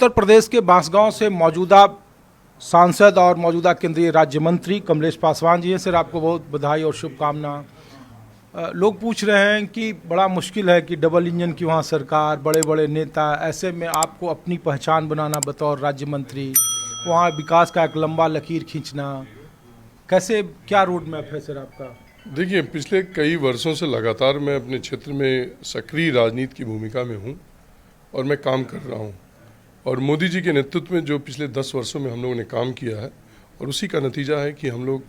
उत्तर प्रदेश के बांसगांव से मौजूदा सांसद और मौजूदा केंद्रीय राज्य मंत्री कमलेश पासवान जी हैं। सर, आपको बहुत बधाई और शुभकामना। लोग पूछ रहे हैं कि बड़ा मुश्किल है कि डबल इंजन की वहाँ सरकार, बड़े बड़े नेता, ऐसे में आपको अपनी पहचान बनाना बतौर राज्य मंत्री, वहाँ विकास का एक लंबा लकीर खींचना, कैसे, क्या रोड मैप है सर आपका? देखिए, पिछले कई वर्षों से लगातार मैं अपने क्षेत्र में सक्रिय राजनीति की भूमिका में हूँ और मैं काम कर रहा हूँ। और मोदी जी के नेतृत्व में जो पिछले 10 वर्षों में हम लोगों ने काम किया है और उसी का नतीजा है कि हम लोग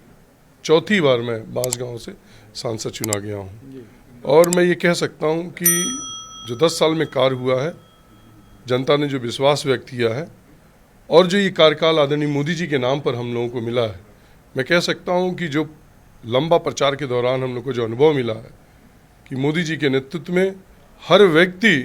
चौथी बार मैं बांसगांव से सांसद चुना गया हूँ। और मैं ये कह सकता हूँ कि जो 10 साल में कार्य हुआ है, जनता ने जो विश्वास व्यक्त किया है और जो ये कार्यकाल आदरणीय मोदी जी के नाम पर हम लोगों को मिला है, मैं कह सकता हूँ कि जो लंबा प्रचार के दौरान हम लोग को जो अनुभव मिला है कि मोदी जी के नेतृत्व में हर व्यक्ति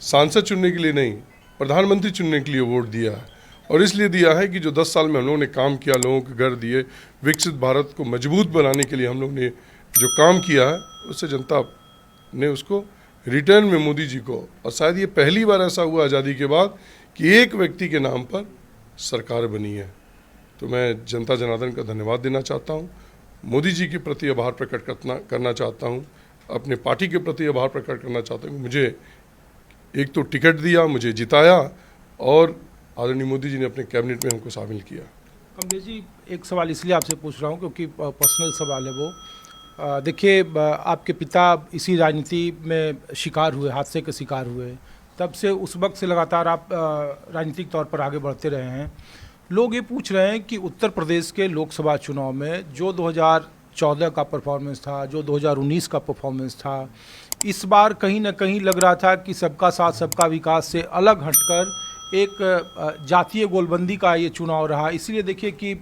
सांसद चुनने के लिए नहीं, प्रधानमंत्री चुनने के लिए वोट दिया है। और इसलिए दिया है कि जो 10 साल में हम लोगों ने काम किया, लोगों के घर दिए, विकसित भारत को मजबूत बनाने के लिए हम लोग ने जो काम किया है, उससे जनता ने उसको रिटर्न में मोदी जी को, और शायद ये पहली बार ऐसा हुआ आज़ादी के बाद कि एक व्यक्ति के नाम पर सरकार बनी है। तो मैं जनता जनार्दन का धन्यवाद देना चाहता हूँ, मोदी जी के प्रति आभार प्रकट करना चाहता हूँ, अपने पार्टी के प्रति आभार प्रकट करना चाहता हूँ। मुझे एक तो टिकट दिया, मुझे जिताया और आदरणीय मोदी जी ने अपने कैबिनेट में हमको शामिल किया। कमलेश जी, एक सवाल इसलिए आपसे पूछ रहा हूँ क्योंकि पर्सनल सवाल है वो। देखिए, आपके पिता इसी राजनीति में शिकार हुए, हादसे के शिकार हुए, तब से उस वक्त से लगातार आप राजनीतिक तौर पर आगे बढ़ते रहे हैं। लोग ये पूछ रहे हैं कि उत्तर प्रदेश के लोकसभा चुनाव में जो 2014 का परफॉर्मेंस था, जो 2019 का परफॉर्मेंस था, इस बार कहीं ना कहीं लग रहा था कि सबका साथ सबका विकास से अलग हटकर एक जातीय गोलबंदी का ये चुनाव रहा। इसलिए देखिए कि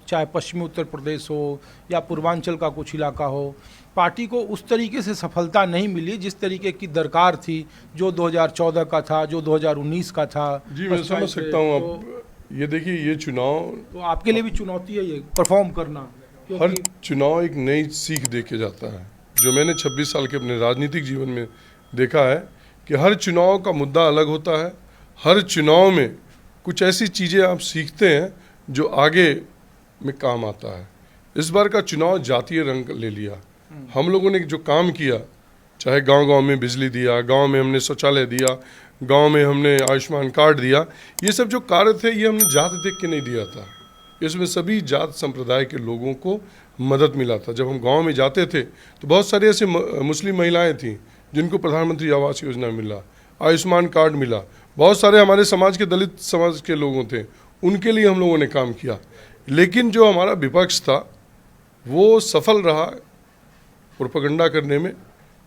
चाहे पश्चिमी उत्तर प्रदेश हो या पूर्वांचल का कुछ इलाका हो, पार्टी को उस तरीके से सफलता नहीं मिली जिस तरीके की दरकार थी, जो 2014 का था, जो 2019 का था। जी, मैं समझ सकता हूँ। अब ये देखिए, ये चुनाव तो आपके लिए भी चुनौती है ये परफॉर्म करना। हर चुनाव एक नई सीख दे के जाता है। जो मैंने 26 साल के अपने राजनीतिक जीवन में देखा है कि हर चुनाव का मुद्दा अलग होता है। हर चुनाव में कुछ ऐसी चीज़ें आप सीखते हैं जो आगे में काम आता है। इस बार का चुनाव जातीय रंग ले लिया। हम लोगों ने जो काम किया, चाहे गांव-गांव में बिजली दिया, गांव में हमने शौचालय दिया, गांव में हमने आयुष्मान कार्ड दिया, ये सब जो कार्य थे ये हमने जात देख के नहीं दिया था। इसमें सभी जात संप्रदाय के लोगों को मदद मिला था। जब हम गांव में जाते थे तो बहुत सारे ऐसे मुस्लिम महिलाएं थीं जिनको प्रधानमंत्री आवास योजना मिला, आयुष्मान कार्ड मिला। बहुत सारे हमारे समाज के, दलित समाज के लोगों थे, उनके लिए हम लोगों ने काम किया। लेकिन जो हमारा विपक्ष था वो सफल रहा प्रोपेगेंडा करने में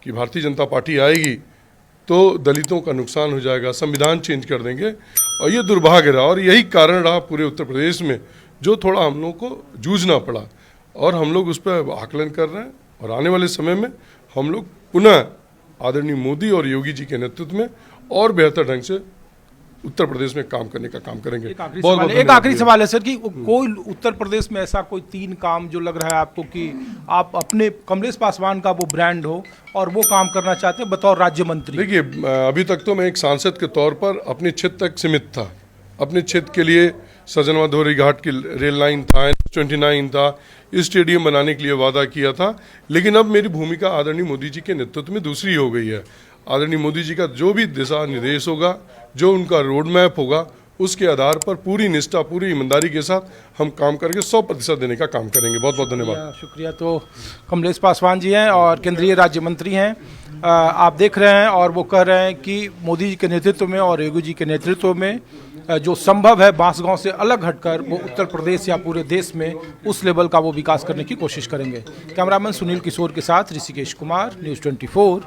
कि भारतीय जनता पार्टी आएगी तो दलितों का नुकसान हो जाएगा, संविधान चेंज कर देंगे, और ये दुर्भाग्य रहा। और यही कारण रहा पूरे उत्तर प्रदेश में जो थोड़ा हम लोग को जूझना पड़ा, और हम लोग उस पर आकलन कर रहे हैं। और आने वाले समय में हम लोग पुनः आदरणीय मोदी और योगी जी के नेतृत्व में और बेहतर ढंग से उत्तर प्रदेश में काम करने का काम करेंगे। एक आखिरी सवाल है सर कि कोई उत्तर प्रदेश में ऐसा कोई 3 काम जो लग रहा है आपको कि आप अपने कमलेश पासवान का वो ब्रांड हो और वो काम करना चाहते हैं बतौर राज्य मंत्री? देखिए, अभी तक तो मैं एक सांसद के तौर पर अपने क्षेत्र तक सीमित था। अपने क्षेत्र के लिए सजनवा धोरी घाट की रेल लाइन था, 29 था, स्टेडियम बनाने के लिए वादा किया था। लेकिन अब मेरी भूमिका आदरणीय मोदी जी के नेतृत्व में दूसरी हो गई है। आदरणीय मोदी जी का जो भी दिशा निर्देश होगा, जो उनका रोड मैप होगा, उसके आधार पर पूरी निष्ठा, पूरी ईमानदारी के साथ हम काम करके 100% देने का काम करेंगे। बहुत बहुत धन्यवाद। शुक्रिया। तो कमलेश पासवान जी हैं और केंद्रीय राज्य मंत्री हैं। आप देख रहे हैं और वो कह रहे हैं कि मोदी जी के नेतृत्व में और योगी जी के नेतृत्व में जो संभव है बांसगांव से अलग हटकर वो उत्तर प्रदेश या पूरे देश में उस लेवल का वो विकास करने की कोशिश करेंगे। कैमरामैन सुनील किशोर के साथ ऋषिकेश कुमार, न्यूज़ 24,